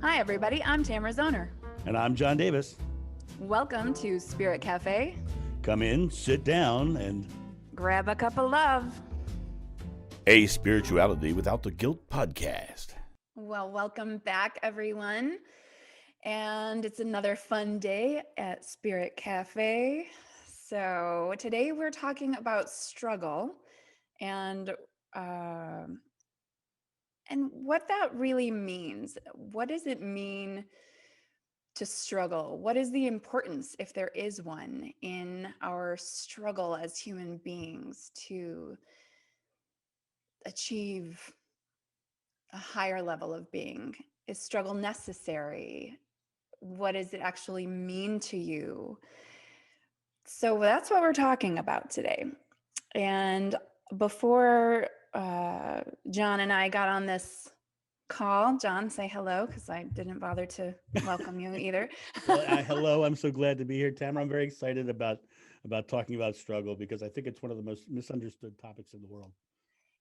Hi, everybody. I'm Tamara Zoner. And I'm John Davis. Welcome to Spirit Cafe. Come in, sit down, and grab a cup of love. A Spirituality Without the Guilt podcast. Well, welcome back, everyone. And it's another fun day at Spirit Cafe. So today we're talking about struggle and what that really means. What does it mean to struggle? What is the importance, if there is one, in our struggle as human beings to achieve a higher level of being? Is struggle necessary? What does it actually mean to you? So that's what we're talking about today. And before John and I got on this call, John, say hello, because I didn't bother to welcome you either. Well, hello. I'm so glad to be here, Tamara. I'm very excited about talking about struggle because I think it's one of the most misunderstood topics in the world.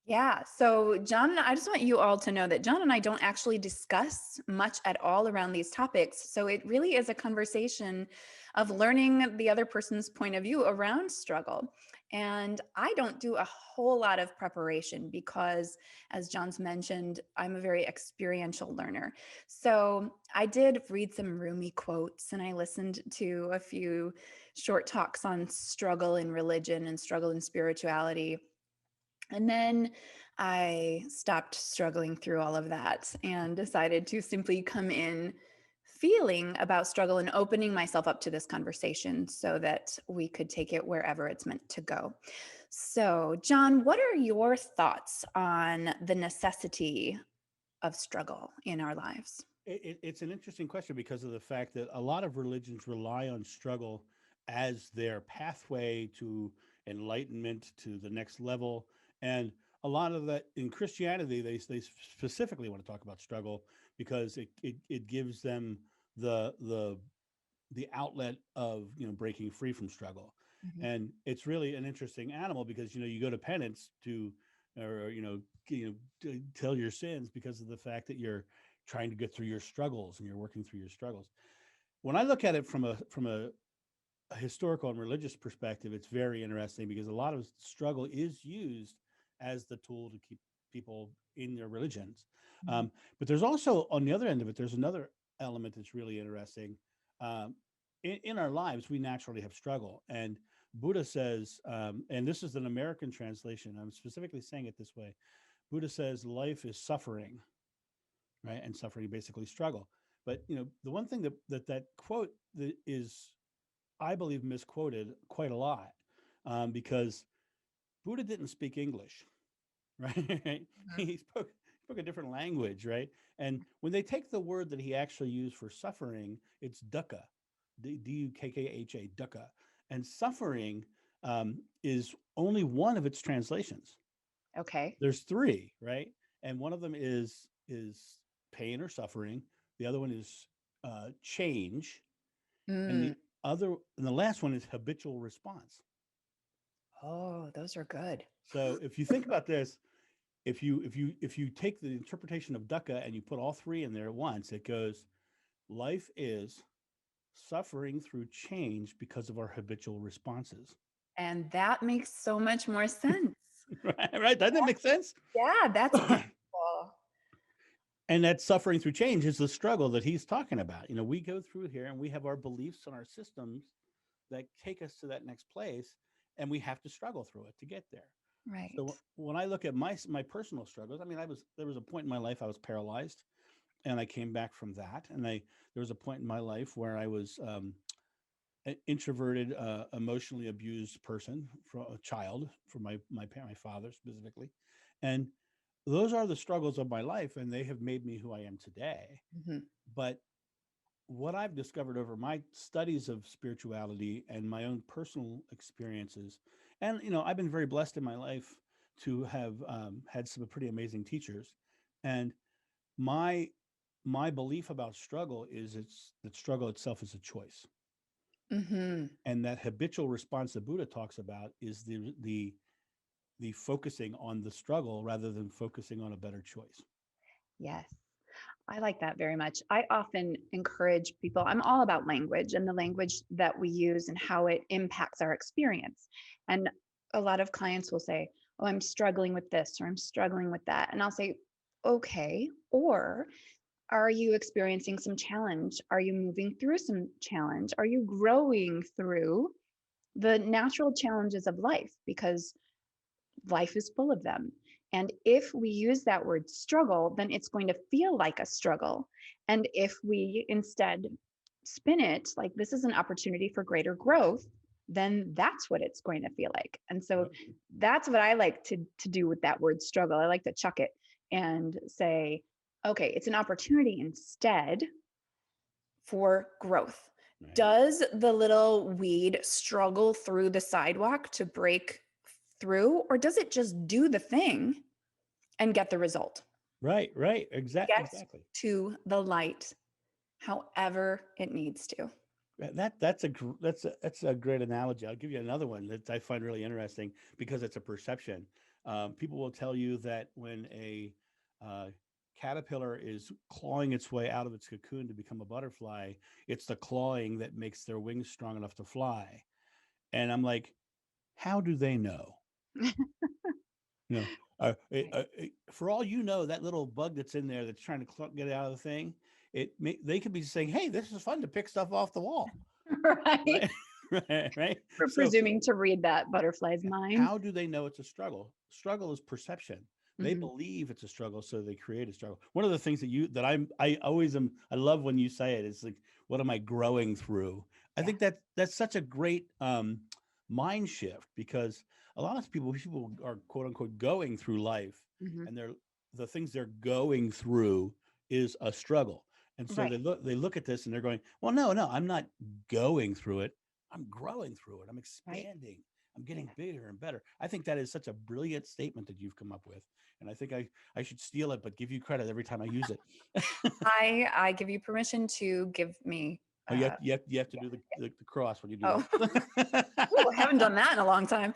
Yeah. So John and I just want you all to know that John and I don't actually discuss much at all around these topics. So it really is a conversation of learning the other person's point of view around struggle. And I don't do a whole lot of preparation because, as John's mentioned, I'm a very experiential learner. So I did read some Rumi quotes and I listened to a few short talks on struggle in religion and struggle in spirituality. And then I stopped struggling through all of that and decided to simply come in feeling about struggle and opening myself up to this conversation so that we could take it wherever it's meant to go. So, John, what are your thoughts on the necessity of struggle in our lives? It's an interesting question because of the fact that a lot of religions rely on struggle as their pathway to enlightenment, to the next level. And a lot of that in Christianity, they specifically want to talk about struggle because it gives them the the the outlet of breaking free from struggle. Mhm. And it's really an interesting animal because you go to penance to or to tell your sins because of the fact that you're trying to get through your struggles and you're working through your struggles. When I look at it from a historical and religious perspective, it's very interesting because a lot of struggle is used as the tool to keep people in their religions. Mhm. But there's also, on the other end of it, there's another element that's really interesting. Um, in our lives, we naturally have struggle. And Buddha says, and this is an American translation, I'm specifically saying it this way. Buddha says life is suffering, right? And suffering basically struggle. But the one thing that quote that is, I believe, misquoted quite a lot, because Buddha didn't speak English, right? Mhm. He spoke a different language, right? And when they take the word that he actually used for suffering, it's dukkha, Dukkha, dukkha, and suffering is only one of its translations. Okay. There's three, right? And one of them is pain or suffering. The other one is change, and Mm. the last one is habitual response. Oh, those are good. So if you think about this, if you take the interpretation of dukkha and you put all three in there at once, it goes, life is suffering through change because of our habitual responses. And that makes so much more sense. Right? Doesn't that make sense? Yeah, that's beautiful. And that suffering through change is the struggle that he's talking about. We go through here and we have our beliefs and our systems that take us to that next place, and we have to struggle through it to get there. Right. So when I look at my personal struggles, I mean, there was a point in my life I was paralyzed, and I came back from that. And there was a point in my life where I was an introverted, emotionally abused person, from a child, from my father specifically, and those are the struggles of my life, and they have made me who I am today. Mhm. But what I've discovered over my studies of spirituality and my own personal experiences, and I've been very blessed in my life to have had some pretty amazing teachers, and my my belief about struggle is it's that struggle itself is a choice, Mhm. and that habitual response that Buddha talks about is the focusing on the struggle rather than focusing on a better choice. Yes. I like that very much. I often encourage people, I'm all about language and the language that we use and how it impacts our experience. And a lot of clients will say, "Oh, I'm struggling with this or I'm struggling with that." And I'll say, "Okay." Or, "Are you experiencing some challenge? Are you moving through some challenge? Are you growing through the natural challenges of life?" Because life is full of them. And if we use that word struggle, then it's going to feel like a struggle. And if we instead spin it like this is an opportunity for greater growth, then that's what it's going to feel like. And so Right. that's what I like to do with that word struggle. I like to chuck it and say, okay, it's an opportunity instead for growth. Right. Does the little weed struggle through the sidewalk to break through, or does it just do the thing and get the result? Right. Right. Gets Exactly. to the light however it needs to. That's a great analogy. I'll give you another one that I find really interesting because it's a perception. People will tell you that when a uh, caterpillar is clawing its way out of its cocoon to become a butterfly, it's the clawing that makes their wings strong enough to fly. And I'm like, how do they know? You know, Right. for all you know, that little bug that's in there that's trying to get out of the thing, they could be saying, "Hey, this is fun to pick stuff off the wall." Right. Right. Right. Right. We're So presuming to read that butterfly's mind. how do they know it's a struggle? Struggle is perception. They Mhm. believe it's a struggle, so they create a struggle. One of the things I always am, I love when you say it. It's like, what am I growing through? I Yeah. think that's such a great mind shift, because a lot of people are quote unquote going through life, Mhm. and the things they're going through is a struggle. And so Right. they look at this and they're going, well, no, I'm not going through it. I'm growing through it. I'm Right. expanding. I'm Yeah. getting bigger and better. I think that is such a brilliant statement that you've come up with. And I think I should steal it, but give you credit every time I use it. I give you permission to give me Oh, uh you have to yeah. do the cross when you do Oh, that. ooh, I haven't done that in a long time.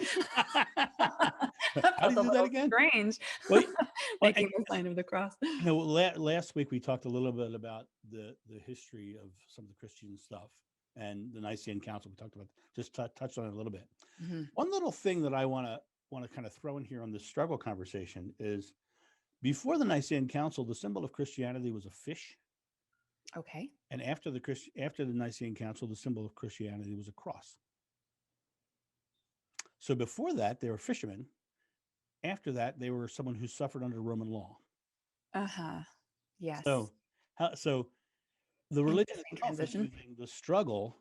That How do felt a you do that little again? strange. Well, well, Making the sign of the cross. last week we talked a little bit about the history of some of the Christian stuff and the Nicene Council. We talked about, just touched on it a little bit. Mhm. One little thing that I want to kind of throw in here on this struggle conversation is, before the Nicene Council, the symbol of Christianity was a fish, Okay. and after the Nicene Council, the symbol of Christianity was a cross. So before that, they were fishermen. After that, they were someone who suffered under Roman law. Uh-huh. Yes. So, so the religion Interesting itself is transition. using the struggle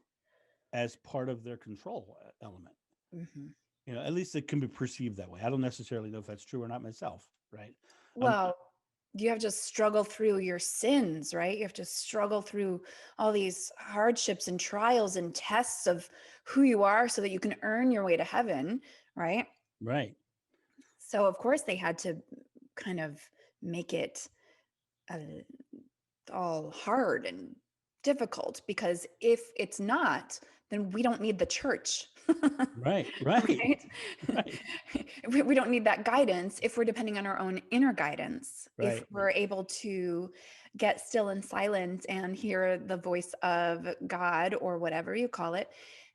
as part of their control element. Mhm. At least it can be perceived that way. I don't necessarily know if that's true or not myself, right? Um, Well, you have to struggle through your sins, right? You have to struggle through all these hardships and trials and tests of who you are so that you can earn your way to heaven, right? right, So, of course, they had to kind of make it uh, all hard and difficult because if it's not, then we don't need the church. right, right, Right? right, We don't need that guidance if we're depending on our own inner guidance. If right, we're able to get still and silent and hear the voice of God or whatever you call it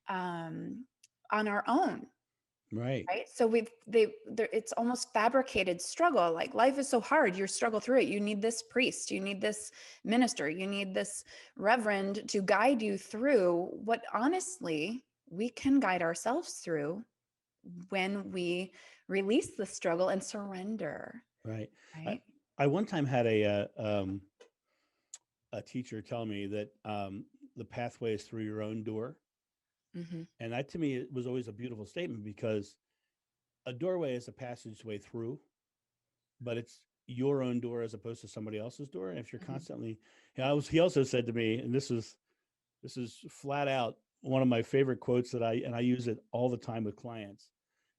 um, on our own, right, right? So it's almost fabricated struggle. Like life is so hard, you struggle through it. You need this priest, you need this minister, you need this reverend to guide you through what honestly we can guide ourselves through when we release the struggle and surrender, right. I, right? I one time had a teacher tell me that the pathway is through your own door. Hmm. And that to me, it was always a beautiful statement, because a doorway is a passageway through, but it's your own door as opposed to somebody else's door. And if you're Hmm. constantly, he also said to me, and this is flat out one of my favorite quotes and I use it all the time with clients.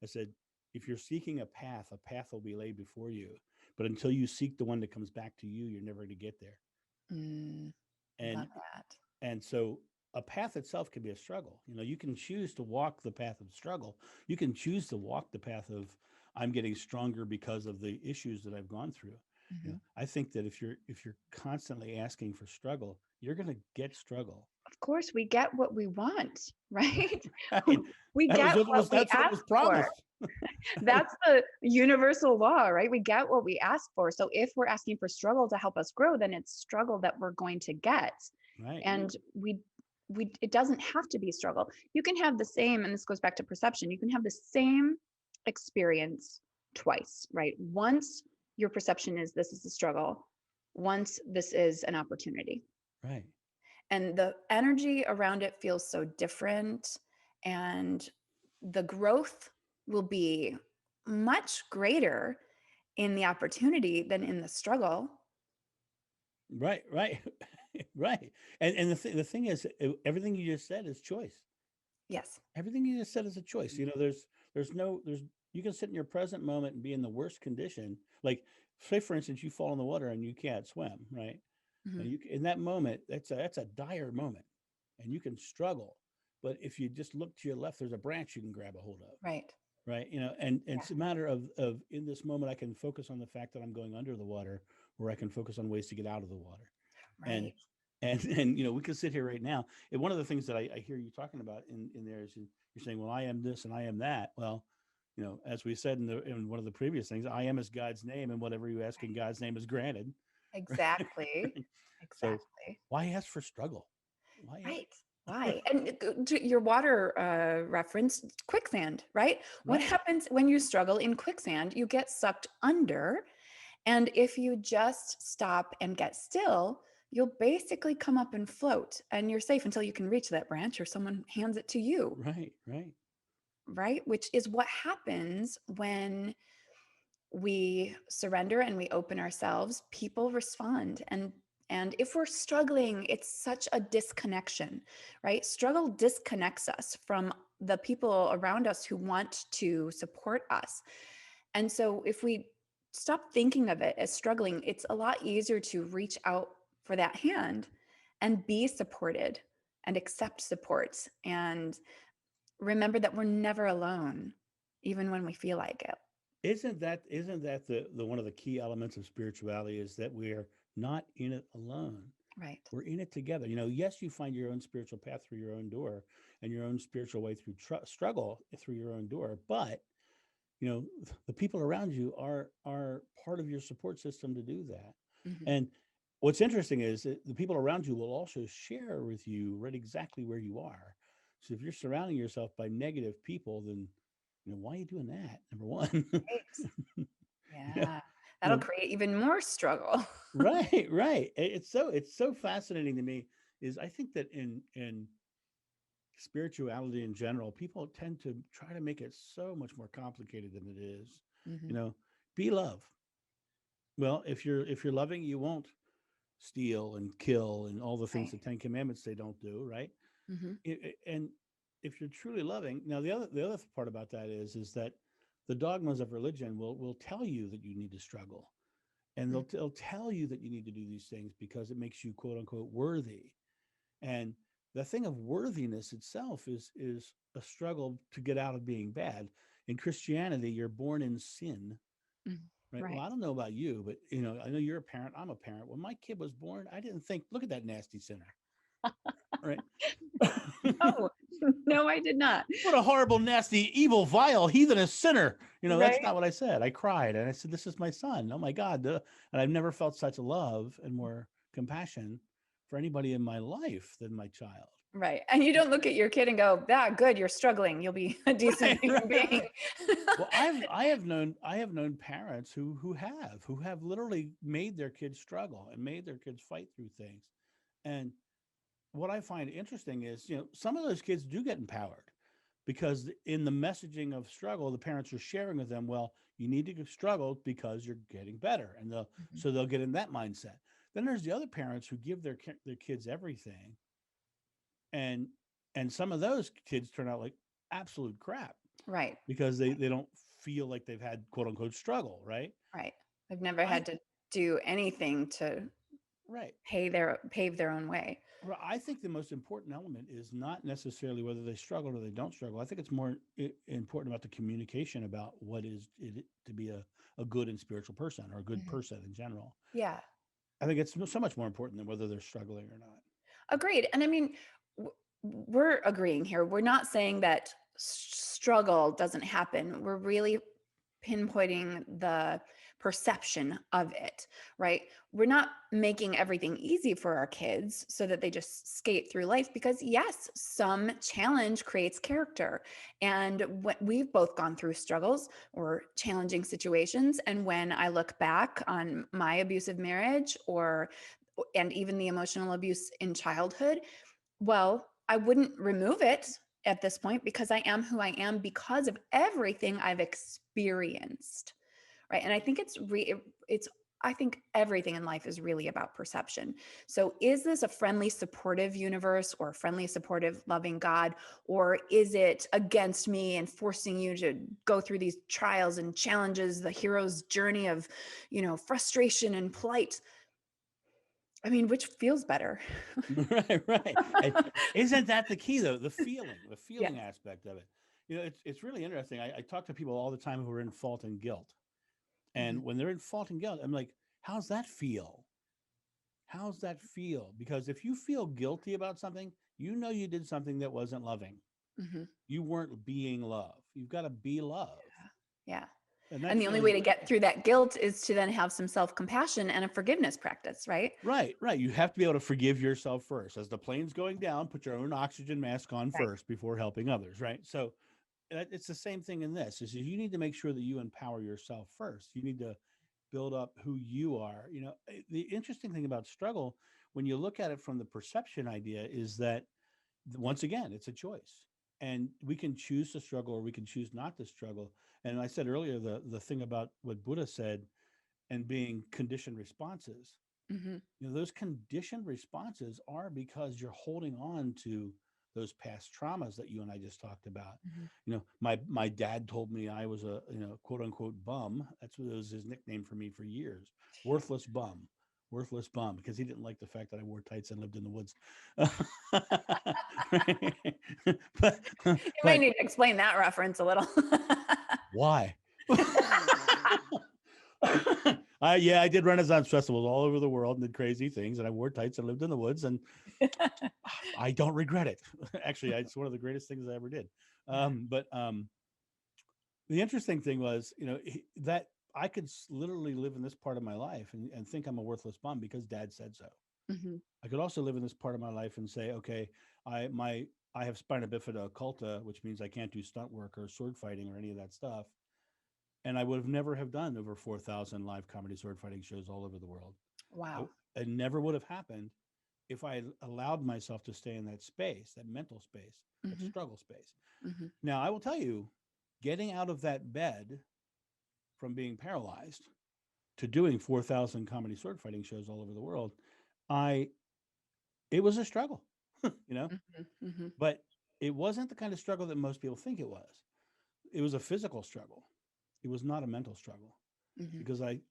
I said, if you're seeking a path will be laid before you. But until you seek the one that comes back to you, you're never going to get there. Mm, And love that. and so a path itself can be a struggle. You can choose to walk the path of struggle. You can choose to walk the path of, I'm getting stronger because of the issues that I've gone through. Mhm. I think that if you're constantly asking for struggle, you're going to get struggle. Of course, we get what we want, right? Right. We That was get what what was we that's what ask was for. promised. That's the universal law, right? We get what we ask for. So if we're asking for struggle to help us grow, then it's struggle that we're going to get. Right. And we it doesn't have to be struggle. You can have the same, and this goes back to perception. You can have the same experience twice, right? Once your perception is this is a struggle, once this is an opportunity. Right. And the energy around it feels so different, and the growth will be much greater in the opportunity than in the struggle. Right. Right. Right. And the thing is, everything you just said is choice. Yes. Everything you just said is a choice. There's you can sit in your present moment and be in the worst condition. Like, say for instance, you fall in the water and you can't swim, right? And Mhm. in that moment, that's a dire moment, and you can struggle. But if you just look to your left, there's a branch you can grab a hold of, Right. right? And Yeah. it's a matter of in this moment, I can focus on the fact that I'm going under the water, or I can focus on ways to get out of the water. And Right. and we can sit here right now. And one of the things that I hear you talking about in there is you're saying, well, I am this and I am that. Well, as we said in one of the previous things, I am is God's name, and whatever you ask in Right. God's name is granted. Exactly. So Exactly. why ask for struggle? Why? Right. Why? And to your water reference, quicksand, right? What Right. happens when you struggle in quicksand? You get sucked under. And if you just stop and get still, you'll basically come up and float, and you're safe until you can reach that branch or someone hands it to you, Right. Right. right? Which is what happens when we surrender and we open ourselves. People respond. And if we're struggling, it's such a disconnection, right? Struggle disconnects us from the people around us who want to support us. And so if we stop thinking of it as struggling, it's a lot easier to reach out for that hand and be supported and accept support and remember that we're never alone, even when we feel like it. Isn't that the one of the key elements of spirituality is that we're not in it alone. Right. We're in it together. Yes, you find your own spiritual path through your own door and your own spiritual way through struggle through your own door, but you know the people around you are part of your support system to do that. Hmm. And what's interesting is that the people around you will also share with you right exactly where you are. So if you're surrounding yourself by negative people, then why are you doing that, number one? Right. you know Yeah. you That'll know create even more struggle. right, right. It's so fascinating to me. Is I think that in spirituality in general, people tend to try to make it so much more complicated than it is. Hmm. You know, be love. Well, if you're loving, you won't steal and kill and all the things Right. the Ten Commandments say don't do, right? Hmm. And if you're truly loving, now the other part about that is that the dogmas of religion will tell you that you need to struggle, and they'll tell you that you need to do these things because it makes you quote unquote worthy. And the thing of worthiness itself is a struggle to get out of being bad. In Christianity, you're born in sin, right? Well, Right. I don't know about you, but I know you're a parent. I'm a parent. When my kid was born, I didn't think, look at that nasty sinner, right? No, no, I did not. What a horrible, nasty, evil, vile, heathenous sinner. That's Right. not what I said. I cried and I said, this is my son. Oh my God. And I've never felt such love and more compassion for anybody in my life than my child. Right. And you don't look at your kid and go, ah, good, you're struggling. You'll be a decent Right, human right, being. right. Well, I have known parents who have literally made their kids struggle and made their kids fight through things. And what I find interesting is, some of those kids do get empowered because in the messaging of struggle, the parents are sharing with them, well, you need to struggle because you're getting better. And Mhm. so they'll get in that mindset. Then there's the other parents who give their kids everything. And, and some of those kids turn out like absolute crap Right. because they don't feel like they've had quote unquote struggle. Right. Right. I've never I, had to do anything to right. pave their own way. Well, I think the most important element is not necessarily whether they struggle or they don't struggle. I think it's more important about the communication about what is it to be a good and spiritual person or a good Mhm. person in general. Yeah. I think it's so much more important than whether they're struggling or not. Agreed. And I mean, we're agreeing here. We're not saying that struggle doesn't happen. We're really pinpointing the perception of it, right? We're not making everything easy for our kids so that they just skate through life, because yes, some challenge creates character. And we've both gone through struggles or challenging situations. And when I look back on my abusive marriage and even the emotional abuse in childhood, well, I wouldn't remove it at this point, because I am who I am because of everything I've experienced, right? And I think it's I think everything in life is really about perception. So is this a friendly, supportive universe, or a friendly, supportive, loving God, or is it against me and forcing you to go through these trials and challenges, the hero's journey of, frustration and plight? I mean, which feels better? Right, right. And isn't that the key though? The Yes. feeling aspect of it. It's really interesting. I talk to people all the time who are in fault and guilt. Mhm. And when they're in fault and guilt, I'm like, how's that feel? How's that feel? Because if you feel guilty about something, you know you did something that wasn't loving. Mhm. You weren't being love. You've got to be love. Yeah. And And that's the only way really to get through that guilt is to then have some self-compassion and a forgiveness practice, right? right, right. You have to be able to forgive yourself first. As the plane's going down, put your own oxygen mask on Right. first before helping others, right? So it's the same thing in this is you need to make sure that you empower yourself first. You need to build up who you are. The interesting thing about struggle, when you look at it from the perception idea, is that once again, it's a choice. And we can choose to struggle or we can choose not to struggle. And I said earlier, the thing about what Buddha said and being conditioned responses, Mhm. those conditioned responses are because you're holding on to those past traumas that you and I just talked about. Mhm. My dad told me I was a quote unquote bum. That's what was his nickname for me for years. Worthless bum. Worthless bum, because he didn't like the fact that I wore tights and lived in the woods. but You might but need to explain that reference a little. why? I did Renaissance festivals all over the world and did crazy things, and I wore tights and lived in the woods, and I don't regret it. Actually, it's one of the greatest things I ever did. Yeah. But the interesting thing was, that I could literally live in this part of my life and think I'm a worthless bum because Dad said so. Mhm. I could also live in this part of my life and say, okay, I have spina bifida occulta, which means I can't do stunt work or sword fighting or any of that stuff, and I would have never have done over 4,000 live comedy sword fighting shows all over the world. Wow. It never would have happened if I allowed myself to stay in that space, that mental space, that Mhm. struggle space. Mhm. Now, I will tell you, getting out of that bed from being paralyzed to doing 4,000 comedy sword fighting shows all over the world, I it was a struggle, you know, Mhm. Mhm. but it wasn't the kind of struggle that most people think it was. It was a physical struggle. It was not a mental struggle Mhm. because I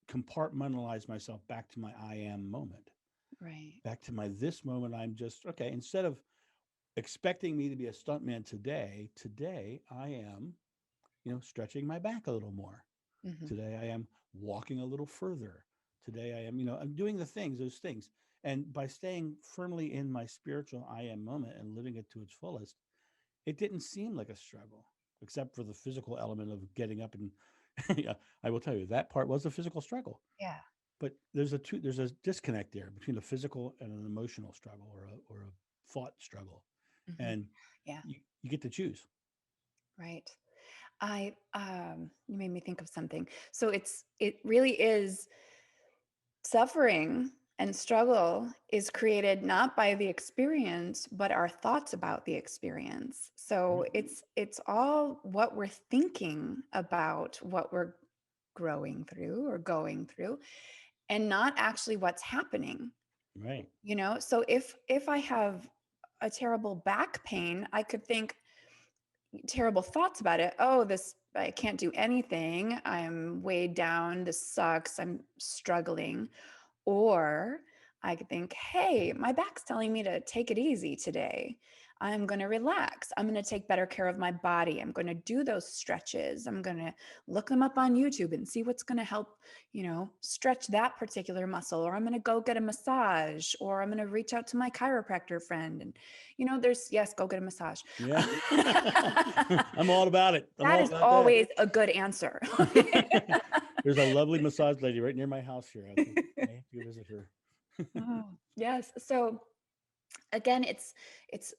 compartmentalized myself back to my I am moment, Right. back to my this moment. I'm just okay. Instead of expecting me to be a stuntman today I am, stretching my back a little more. Mhm. Today I am walking a little further. Today I am, I'm doing those things. And by staying firmly in my spiritual I am moment and living it to its fullest, it didn't seem like a struggle, except for the physical element of getting up and yeah, I will tell you that part was a physical struggle. Yeah. But there's a disconnect there between a physical and an emotional struggle or a thought struggle. Mhm. And Yeah. you get to choose. Right. You made me think of something. So it really is, suffering and struggle is created not by the experience, but our thoughts about the experience. So Right. it's all what we're thinking about what we're growing through or going through, and not actually what's happening. Right. So if I have a terrible back pain, I could think terrible thoughts about it. Oh, this, I can't do anything. I'm weighed down. This sucks. I'm struggling. Or I could think, hey, my back's telling me to take it easy today. I'm going to relax. I'm going to take better care of my body. I'm going to do those stretches. I'm going to look them up on YouTube and see what's going to help, stretch that particular muscle. Or I'm going to go get a massage, or I'm going to reach out to my chiropractor friend. And, yes, go get a massage. Yeah. I'm all about it. I'm That all is about that. always a good answer. There's a lovely massage lady right near my house here. I have to go visit her. Oh, yes. So again, it's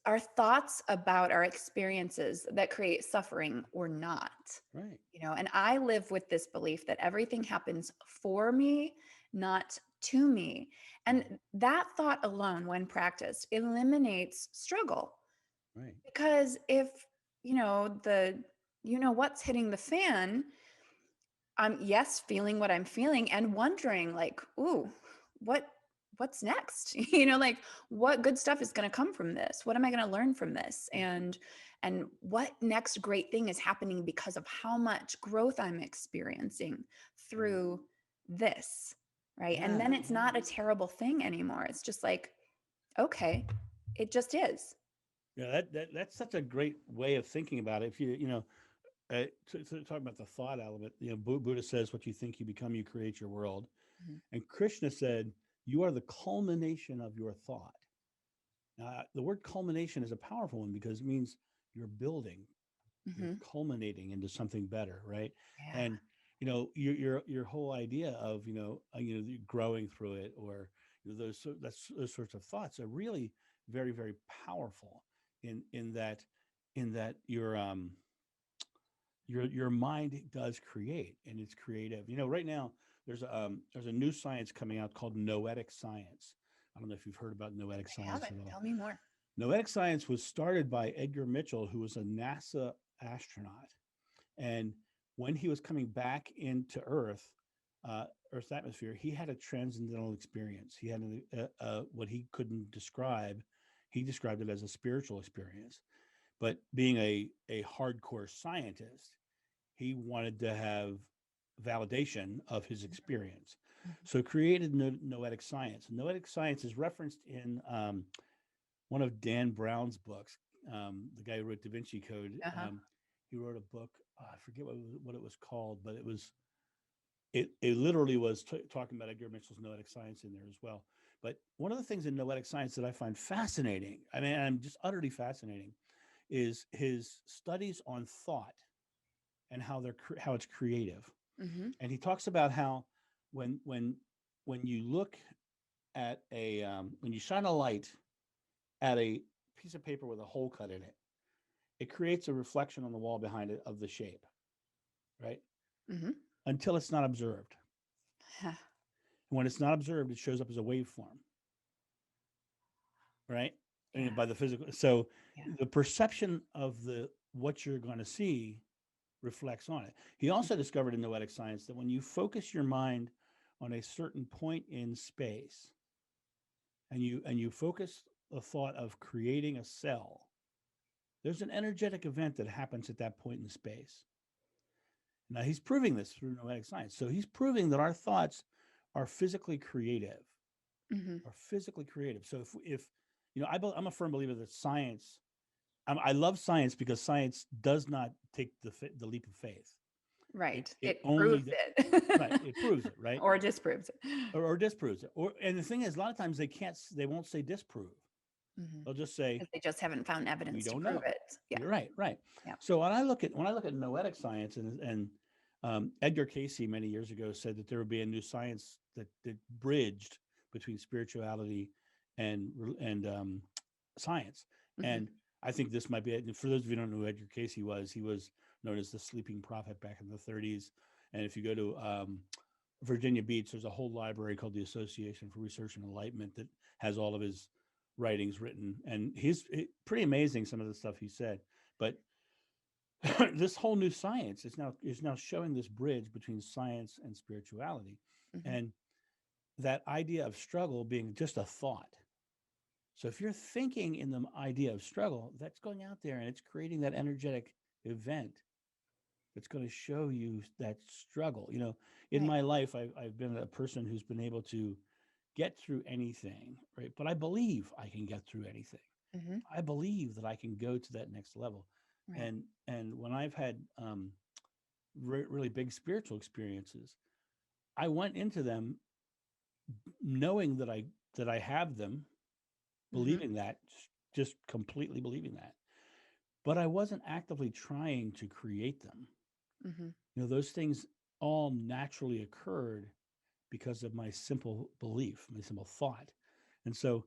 our thoughts about our experiences that create suffering or not. Right. And I live with this belief that everything happens for me, not to me. And Right. that thought alone, when practiced, eliminates struggle. Right. Because if the what's hitting the fan, I'm, yes, feeling what I'm feeling and wondering, like, ooh, what what's next? Like, what good stuff is going to come from this? What am I going to learn from this? And what next great thing is happening because of how much growth I'm experiencing Right. through this, right? And Yeah. then it's Yeah. not a terrible thing anymore. It's just like, okay, it just is. Yeah. That's such a great way of thinking about it. If to talk about the thought element, Buddha says, "What you think, you become. You create your world." Mhm. And Krishna said, "You are the culmination of your thought." Now, the word culmination is a powerful one because it means you're building, you're Mhm. culminating into something better, right? Yeah. And your whole idea of growing through it, or those sorts of thoughts are really very, very powerful in that your mind does create, and it's creative. Right now there's a new science coming out called noetic science. I don't know if you've heard about noetic I science haven't. at all. Tell me more. Noetic science was started by Edgar Mitchell, who was a NASA astronaut. And when he was coming back into Earth's atmosphere, he had a transcendental experience. He had what he couldn't describe. He described it as a spiritual experience. But being a hardcore scientist, he wanted to have validation of his experience. Mhm. So created noetic science. Noetic science is referenced in one of Dan Brown's books. The guy who wrote Da Vinci Code. Uh-huh. He wrote a book. I forget what it was called, but it literally was talking about Edgar Mitchell's noetic science in there as well. But one of the things in noetic science that I find fascinating, I mean, I'm just utterly fascinating, is his studies on thought and how it's creative. Mhm. And he talks about how when when when you look at when you shine a light at a piece of paper with a hole cut in it, it creates a reflection on the wall behind it of the shape, right? Mhm. Until it's not observed. And when it's not observed, it shows up as a waveform, right? And Yeah. by the physical, so Yeah. the perception of the what you're going to see reflects on it. He also discovered in noetic science that when you focus your mind on a certain point in space, and you focus the thought of creating a cell, there's an energetic event that happens at that point in space. Now he's proving this through noetic science. So he's proving that our thoughts are physically creative, Mhm. So if I'm a firm believer that science. I love science because science does not take the leap of faith. It Right. it It only proves right. it. It proves it, right, Or disproves it. or disproves it. And the thing is, a lot of times they won't say disprove. Mhm. They'll just say Because they just haven't found we evidence to don't prove know. it. Yeah. You're right, right. Yeah. So when I look at noetic science, and Edgar Casey many years ago said that there would be a new science that bridged between spirituality and science, Mhm. and I think this might be it. And for those of you who don't know who Edgar Casey was, he was known as the sleeping prophet back in the 30s. And if you go to Virginia Beach, there's a whole library called the Association for Research and Enlightenment that has all of his writings written, and pretty amazing some of the stuff he said. But this whole new science is now showing this bridge between science and spirituality, Mhm. and that idea of struggle being just a thought. So if you're thinking in the idea of struggle, that's going out there and it's creating that energetic event that's going to show you that struggle. In Right. my life, I've been a person who's been able to get through anything, right? But I believe I can get through anything. Hmm. I believe that I can go to that next level. Right. And when I've had really big spiritual experiences, I went into them knowing that I have them, Hmm. believing that, just completely believing that. But I wasn't actively trying to create them. Hmm. Those things all naturally occurred because of my simple belief, my simple thought. And so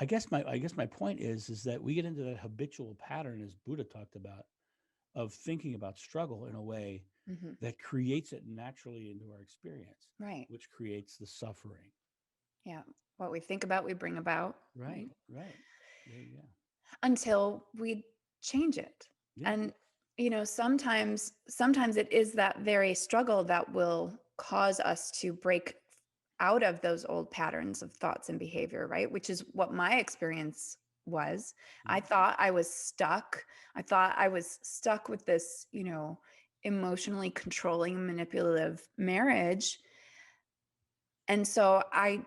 I guess my point is that we get into that habitual pattern, as Buddha talked about, of thinking about struggle in a way Hmm. that creates it naturally into our experience, Right. which creates the suffering. Yeah. What we think about, we bring about, Right, right? right. There you go. Until we change it. Yeah. And sometimes it is that very struggle that will cause us to break out of those old patterns of thoughts and behavior, right? Which is what my experience was. I Mhm. thought I was stuck. I thought I was stuck with this, emotionally controlling, manipulative marriage. And so I,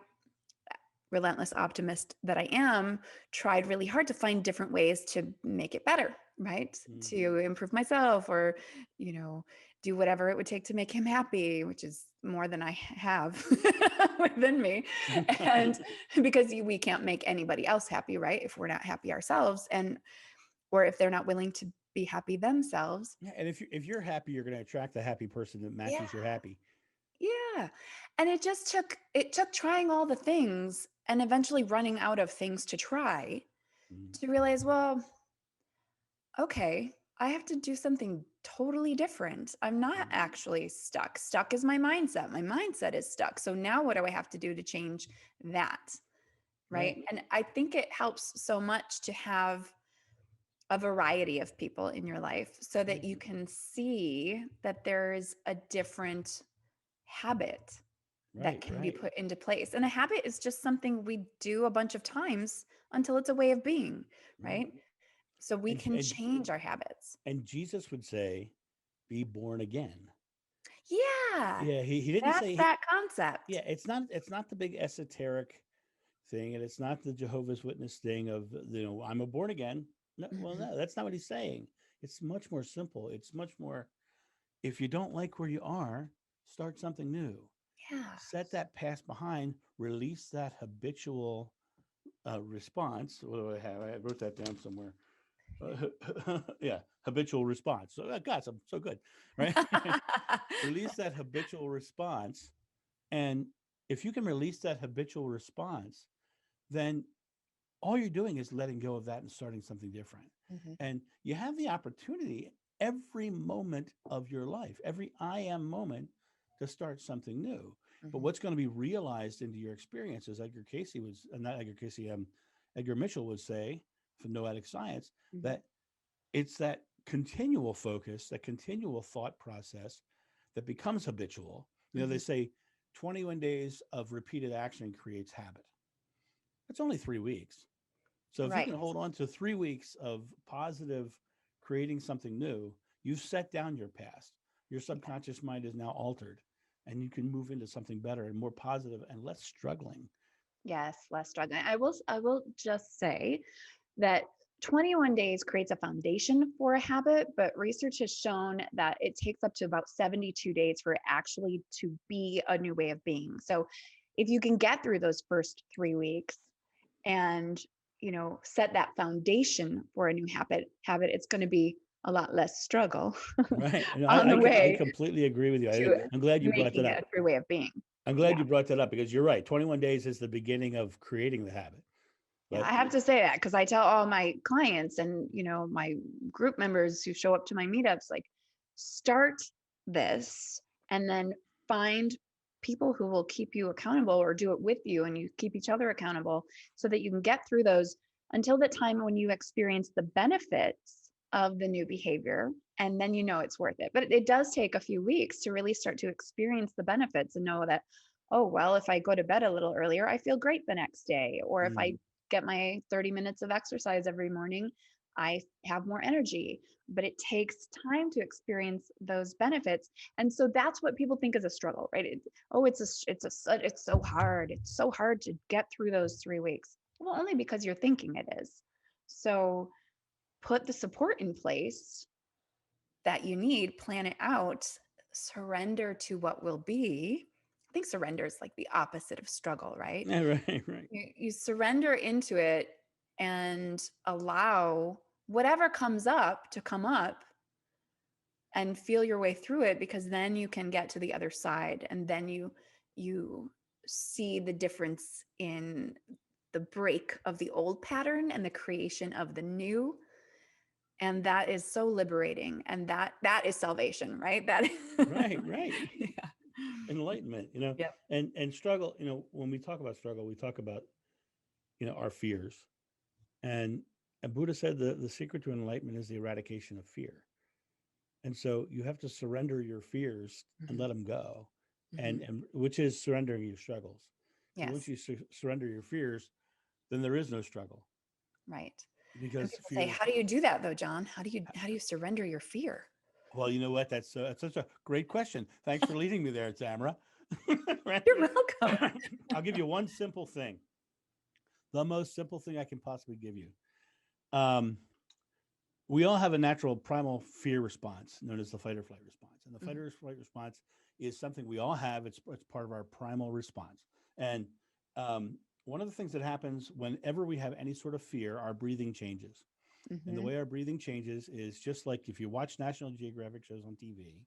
relentless optimist that I am, tried really hard to find different ways to make it better, right? To Mhm. improve myself or, do whatever it would take to make him happy, which is more than I have within me. And because we can't make anybody else happy, right? If we're not happy ourselves or if they're not willing to be happy themselves. Yeah, and if you're happy, you're going to attract the happy person that Yeah. matches your happy. Yeah. And it took trying all the things and eventually running out of things to try Mhm. to realize, well, okay, I have to do something totally different. I'm not Mhm. actually stuck. Stuck is my mindset. My mindset is stuck. So now what do I have to do to change that? Right. Right. And I think it helps so much to have a variety of people in your life so Yeah. that you can see that there's a different habit that Right. can be Right. put into place. And a habit is just something we do a bunch of times until it's a way of being, Right. right? So we And can change our habits. and Jesus would say, "Be born again." Yeah, Yeah. He didn't that's say that yeah. concept. It's not the big esoteric thing, and it's not the Jehovah's Witness thing of I'm a born again. No, well, Mhm. no, that's not what he's saying. It's much more simple. It's much more. If you don't like where you are, start something new. Yeah. Set that past behind. Release that habitual response. What do I have? I wrote that down somewhere. Yeah, habitual response. So, gosh, I'm so good, right? Release that habitual response, and if you can release that habitual response, then all you're doing is letting go of that and starting something different. Mhm. And you have the opportunity every moment of your life, every I am moment, to start something new. But Mhm. what's going to be realized into your experience, as Edgar Casey was, not Edgar Casey, Edgar Mitchell would say from Noetic Science, Mhm. that it's that continual focus, that continual thought process that becomes habitual. They Mhm. say 21 days of repeated action creates habit. It's only 3 weeks. So if you Right. can hold on to 3 weeks of positive creating something new, you've set down your past. Your Yeah. subconscious mind is now altered, and you can move into something better and more positive and less struggling. Yes, less struggling. I will just say that 21 days creates a foundation for a habit, but research has shown that it takes up to about 72 days for it actually to be a new way of being. So if you can get through those first 3 weeks and set that foundation for a new habit, it's going to be a lot less struggle Right. And on the I way completely agree with you. to I'm glad you brought that making up. it a true way of being. I'm glad Yeah. you brought that up because you're right. 21 days is the beginning of creating the habit. Yeah, But I have to say that because I tell all my clients and my group members who show up to my meetups, like, start this and then find people who will keep you accountable or do it with you, and you keep each other accountable so that you can get through those until the time when you experience the benefits of the new behavior, and then it's worth it. But it does take a few weeks to really start to experience the benefits and know that, oh, well, if I go to bed a little earlier, I feel great the next day. Or if I mm, get my 30 minutes of exercise every morning, I have more energy, but it takes time to experience those benefits. And so that's what people think is a struggle, right? Oh, it's so hard. It's so hard to get through those 3 weeks. Well, only because you're thinking it is. So put the support in place that you need, plan it out, surrender to what will be. I think surrender is like the opposite of struggle, right? Yeah, right, right. You surrender into it and allow whatever comes up to come up and feel your way through it, because then you can get to the other side, and then you see the difference in the break of the old pattern and the creation of the new, and that is so liberating, and that is salvation, right? That Right, right. yeah. Enlightenment, Yep. and struggle, when we talk about struggle, we talk about, our fears. And Buddha said the secret to enlightenment is the eradication of fear. And so you have to surrender your fears and Mhm. let them go, Mhm. and which is surrendering your struggles. So once Yes, you surrender your fears, then there is no struggle, right. And because people say, fears. how do you do that though, John? How do you surrender your fear? Well, you know what? That's such a great question. Thanks for leading me there, Tamara. Right? You're welcome. I'll give you one simple thing, the most simple thing I can possibly give you. Um, we all have a natural primal fear response known as the fight or flight response. And the fight Mhm. or flight response is something we all have. It's part of our primal response. And one of the things that happens whenever we have any sort of fear, our breathing changes. And the Mhm. way our breathing changes is just like if you watch National Geographic shows on TV,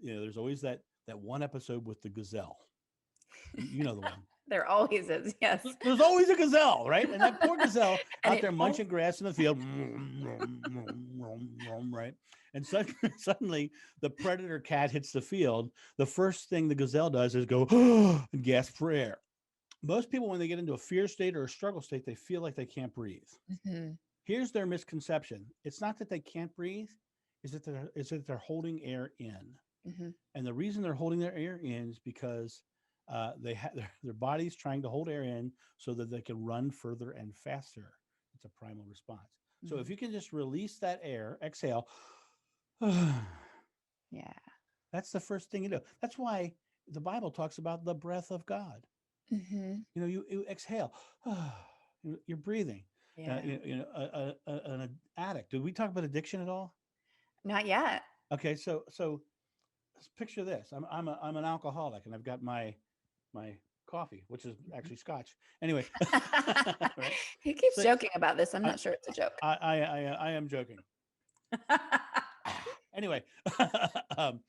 there's always that one episode with the gazelle. You know the one. There always is, yes. There's always a gazelle, right? And that poor gazelle And out it there won't. munching grass in the field, right? And suddenly the predator cat hits the field. The first thing the gazelle does is go and gasp for air. Most people, when they get into a fear state or a struggle state, they feel like they can't breathe. Mhm. Here's their misconception: it's not that they can't breathe, is that they're holding air in. Mhm. And the reason they're holding their air in is because their body's trying to hold air in so that they can run further and faster. It's a primal response. So if Mhm. you can just release that air, exhale, Yeah. that's the first thing you do. That's why the Bible talks about the breath of God. Mhm. You exhale, you're breathing. Yeah. An addict. Did we talk about addiction at all? Not yet. Okay, so picture this. I'm an alcoholic, and I've got my coffee, which is Mhm. actually scotch. Anyway, right? He keeps So joking about this. I'm I not sure it's a joke. I am joking. Anyway, um,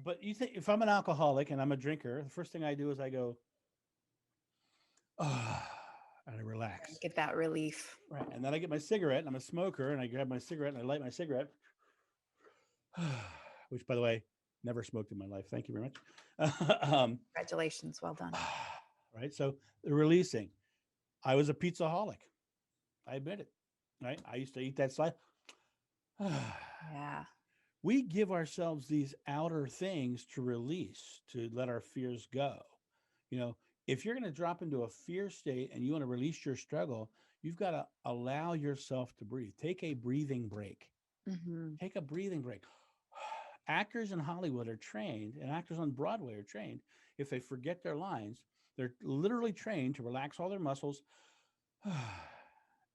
but you think if I'm an alcoholic and I'm a drinker, the first thing I do is I go, oh, and I relax, Get that relief. right? And then I get my cigarette, and I'm a smoker, and I grab my cigarette and I light my cigarette, which, by the way, never smoked in my life. Thank you very much. Congratulations. Well done. Right. So the releasing. I was a pizzaholic. I admit it. Right. I used to eat that slice. Yeah. We give ourselves these outer things to release, to let our fears go. You know, if you're going to drop into a fear state and you want to release your struggle, you've got to allow yourself to breathe. Take a breathing break. Mhm. Take a breathing break. Actors in Hollywood are trained, and actors on Broadway are trained. If they forget their lines, they're literally trained to relax all their muscles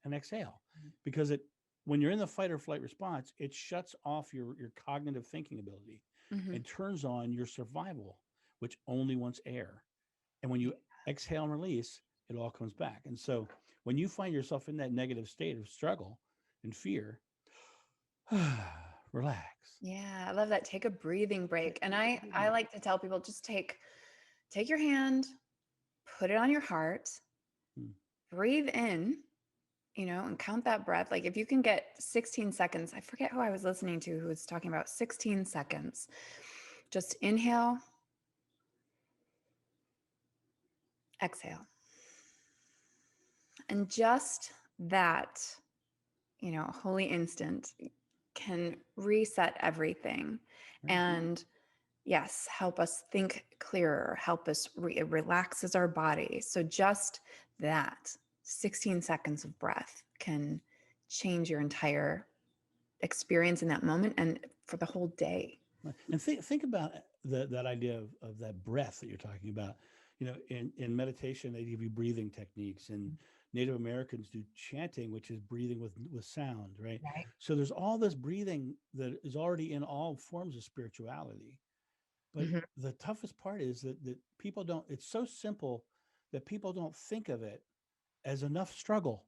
and exhale, because when you're in the fight or flight response, it shuts off your cognitive thinking ability Mhm. and turns on your survival, which only wants air. And when Yeah. you exhale and release, it all comes back. And so when you find yourself in that negative state of struggle and fear, relax. Yeah, I love that. Take a breathing break. And Take a I breathing break. like to tell people, just take your hand, put it on your heart, Hmm. breathe in, and count that breath. Like if you can get 16 seconds, I forget who I was listening to who was talking about 16 seconds. Just inhale, exhale. And just that, holy instant can reset everything. Right. And yes, help us think clearer, help us it relaxes our body. So just that 16 seconds of breath can change your entire experience in that moment and for the whole day. Right. And think about that idea of that breath that you're talking about. In meditation, they give you breathing techniques, and Native Americans do chanting, which is breathing with sound, right? Right. So there's all this breathing that is already in all forms of spirituality. But Mhm. the toughest part is that people don't. It's so simple that people don't think of it as enough struggle.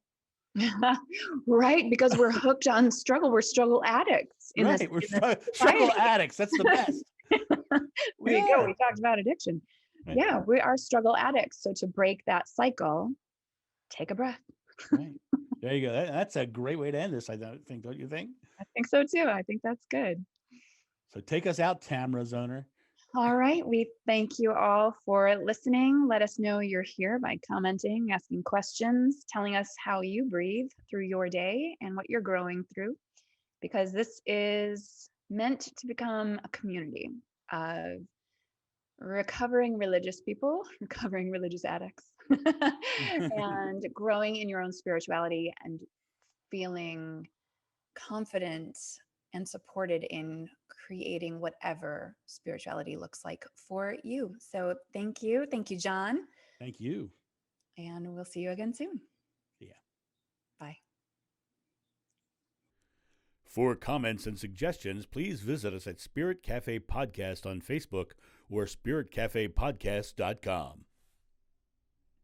Right, because we're hooked on struggle. We're struggle addicts in this Right? We're in this struggle society. addicts. That's the best. There you go. Yeah. We talked about addiction. Right. Yeah, we are struggle addicts. So to break that cycle, take a breath. Right. There you go. That's a great way to end this, I think, don't you think? I think so too. I think that's good. So take us out, Tamra Zoner. All right. We thank you all for listening. Let us know you're here by commenting, asking questions, telling us how you breathe through your day and what you're growing through, because this is meant to become a community of recovering religious people, recovering religious addicts, and growing in your own spirituality and feeling confident and supported in creating whatever spirituality looks like for you. So thank you. Thank you, John. Thank you. And we'll see you again soon. Yeah. Bye. For comments and suggestions, please visit us at Spirit Cafe Podcast on Facebook or spiritcafepodcast.com.